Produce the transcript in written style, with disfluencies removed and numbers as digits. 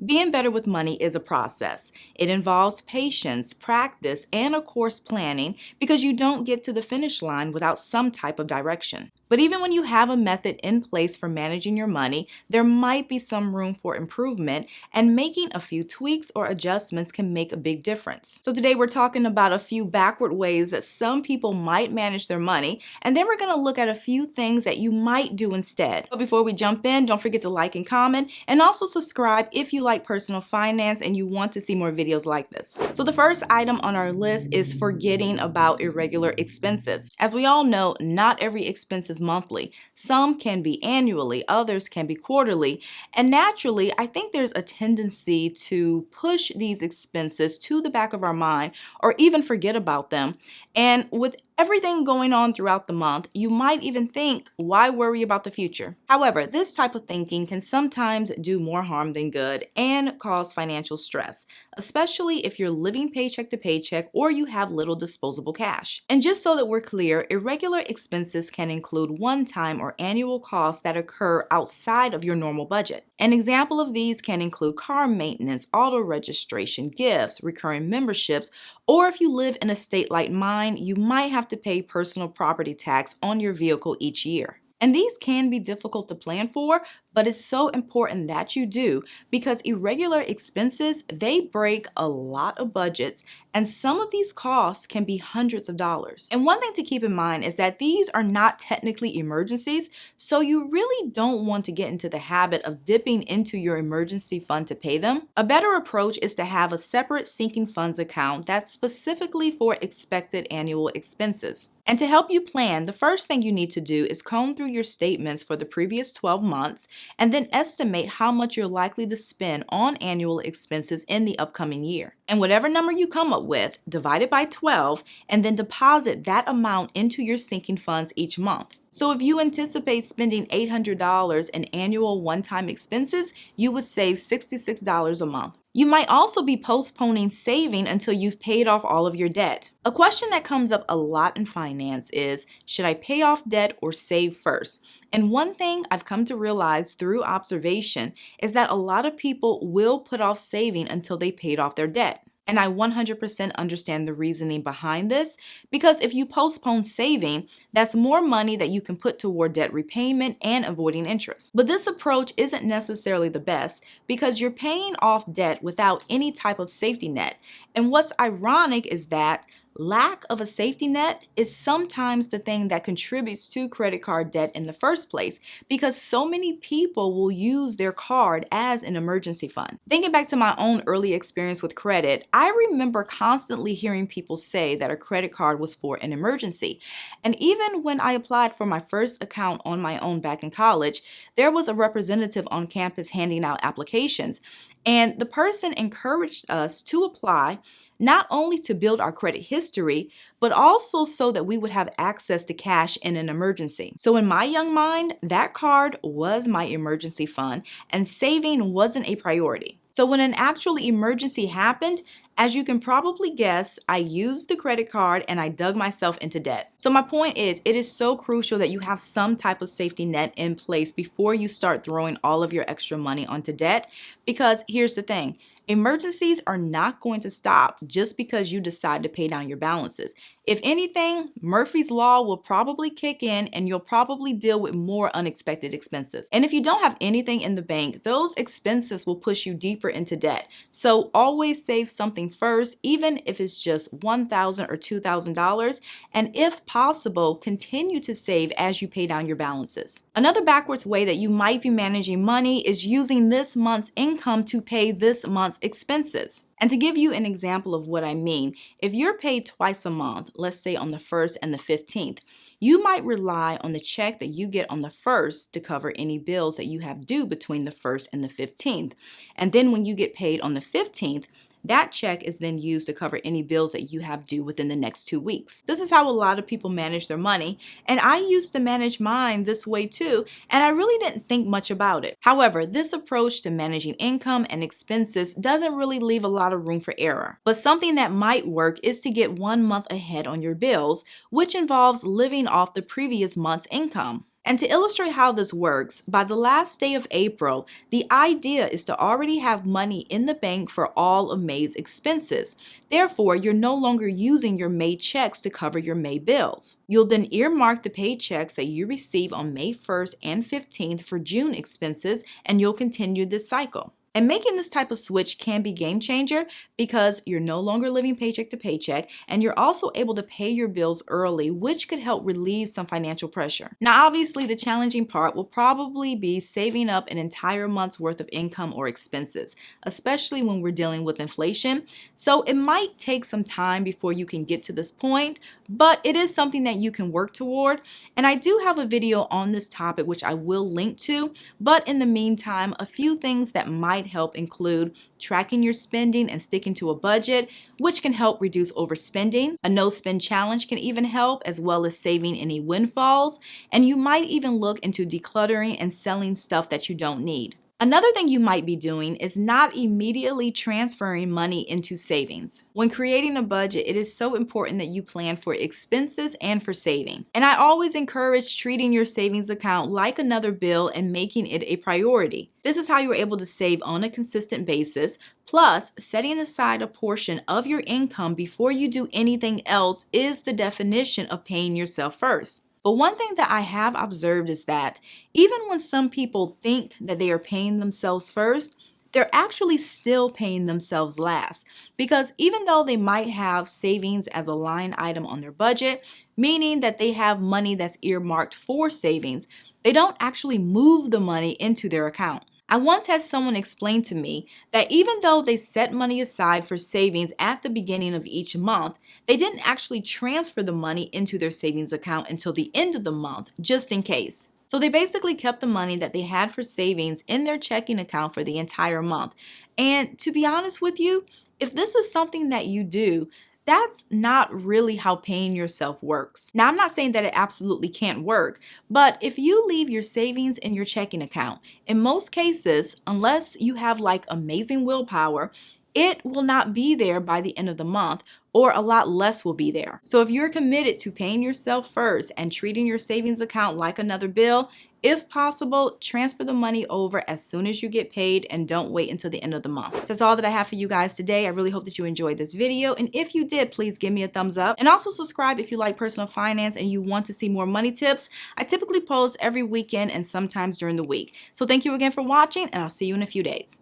Being better with money is a process. It involves patience, practice, and of course planning because you don't get to the finish line without some type of direction. But even when you have a method in place for managing your money, there might be some room for improvement, and making a few tweaks or adjustments can make a big difference. So today we're talking about a few backward ways that some people might manage their money, and then we're going to look at a few things that you might do instead. But before we jump in, don't forget to like and comment, and also subscribe if you like personal finance and you want to see more videos like this. So the first item on our list is forgetting about irregular expenses. As we all know, not every expense is monthly. Some can be annually, others can be quarterly, and naturally, I think there's a tendency to push these expenses to the back of our mind or even forget about them. And with everything going on throughout the month, you might even think, why worry about the future? However, this type of thinking can sometimes do more harm than good and cause financial stress, especially if you're living paycheck to paycheck or you have little disposable cash. And just so that we're clear, irregular expenses can include one-time or annual costs that occur outside of your normal budget. An example of these can include car maintenance, auto registration, gifts, recurring memberships, or if you live in a state like mine, you might have to pay personal property tax on your vehicle each year. And these can be difficult to plan for, but it's so important that you do because irregular expenses, they break a lot of budgets, and some of these costs can be hundreds of dollars. And one thing to keep in mind is that these are not technically emergencies, so you really don't want to get into the habit of dipping into your emergency fund to pay them. A better approach is to have a separate sinking funds account that's specifically for expected annual expenses. And to help you plan, the first thing you need to do is comb through your statements for the previous 12 months and then estimate how much you're likely to spend on annual expenses in the upcoming year. And whatever number you come up with, divide it by 12 and then deposit that amount into your sinking funds each month. So if you anticipate spending $800 in annual one-time expenses, you would save $66 a month. You might also be postponing saving until you've paid off all of your debt. A question that comes up a lot in finance is, should I pay off debt or save first? And one thing I've come to realize through observation is that a lot of people will put off saving until they paid off their debt. And I 100% understand the reasoning behind this because if you postpone saving, that's more money that you can put toward debt repayment and avoiding interest. But this approach isn't necessarily the best because you're paying off debt without any type of safety net. And what's ironic is that lack of a safety net is sometimes the thing that contributes to credit card debt in the first place because so many people will use their card as an emergency fund. Thinking back to my own early experience with credit, I remember constantly hearing people say that a credit card was for an emergency. And even when I applied for my first account on my own back in college, there was a representative on campus handing out applications. And the person encouraged us to apply not only to build our credit history, but also so that we would have access to cash in an emergency. So in my young mind, that card was my emergency fund and saving wasn't a priority. So when an actual emergency happened, as you can probably guess, I used the credit card and I dug myself into debt. So my point is, it is so crucial that you have some type of safety net in place before you start throwing all of your extra money onto debt. Because here's the thing, emergencies are not going to stop just because you decide to pay down your balances. If anything, Murphy's Law will probably kick in and you'll probably deal with more unexpected expenses. And if you don't have anything in the bank, those expenses will push you deeper into debt. So always save something first, even if it's just $1,000 or $2,000. And if possible, continue to save as you pay down your balances. Another backwards way that you might be managing money is using this month's income to pay this month's expenses. And to give you an example of what I mean, if you're paid twice a month, let's say on the 1st and the 15th, you might rely on the check that you get on the 1st to cover any bills that you have due between the 1st and the 15th. And then when you get paid on the 15th, that check is then used to cover any bills that you have due within the next 2 weeks. This is how a lot of people manage their money, and I used to manage mine this way too, and I really didn't think much about it. However, this approach to managing income and expenses doesn't really leave a lot of room for error. But something that might work is to get 1 month ahead on your bills, which involves living off the previous month's income. And to illustrate how this works, by the last day of April, the idea is to already have money in the bank for all of May's expenses. Therefore, you're no longer using your May checks to cover your May bills. You'll then earmark the paychecks that you receive on May 1st and 15th for June expenses, and you'll continue this cycle. And making this type of switch can be game changer because you're no longer living paycheck to paycheck, and you're also able to pay your bills early, which could help relieve some financial pressure. Now, obviously, the challenging part will probably be saving up an entire month's worth of income or expenses, especially when we're dealing with inflation. So it might take some time before you can get to this point, but it is something that you can work toward. And I do have a video on this topic, which I will link to. But in the meantime, a few things that might help include tracking your spending and sticking to a budget, which can help reduce overspending. A no spend challenge can even help, as well as saving any windfalls. And you might even look into decluttering and selling stuff that you don't need. Another thing you might be doing is not immediately transferring money into savings. When creating a budget, it is so important that you plan for expenses and for saving. And I always encourage treating your savings account like another bill and making it a priority. This is how you're able to save on a consistent basis. Plus, setting aside a portion of your income before you do anything else is the definition of paying yourself first. But one thing that I have observed is that even when some people think that they are paying themselves first, they're actually still paying themselves last. Because even though they might have savings as a line item on their budget, meaning that they have money that's earmarked for savings, they don't actually move the money into their account. I once had someone explain to me that even though they set money aside for savings at the beginning of each month, they didn't actually transfer the money into their savings account until the end of the month, just in case. So they basically kept the money that they had for savings in their checking account for the entire month. And to be honest with you, if this is something that you do, that's not really how paying yourself works. Now, I'm not saying that it absolutely can't work, but if you leave your savings in your checking account, in most cases, unless you have like amazing willpower, it will not be there by the end of the month, or a lot less will be there. So if you're committed to paying yourself first and treating your savings account like another bill, if possible, transfer the money over as soon as you get paid and don't wait until the end of the month. That's all that I have for you guys today. I really hope that you enjoyed this video. And if you did, please give me a thumbs up. And also subscribe if you like personal finance and you want to see more money tips. I typically post every weekend and sometimes during the week. So thank you again for watching, and I'll see you in a few days.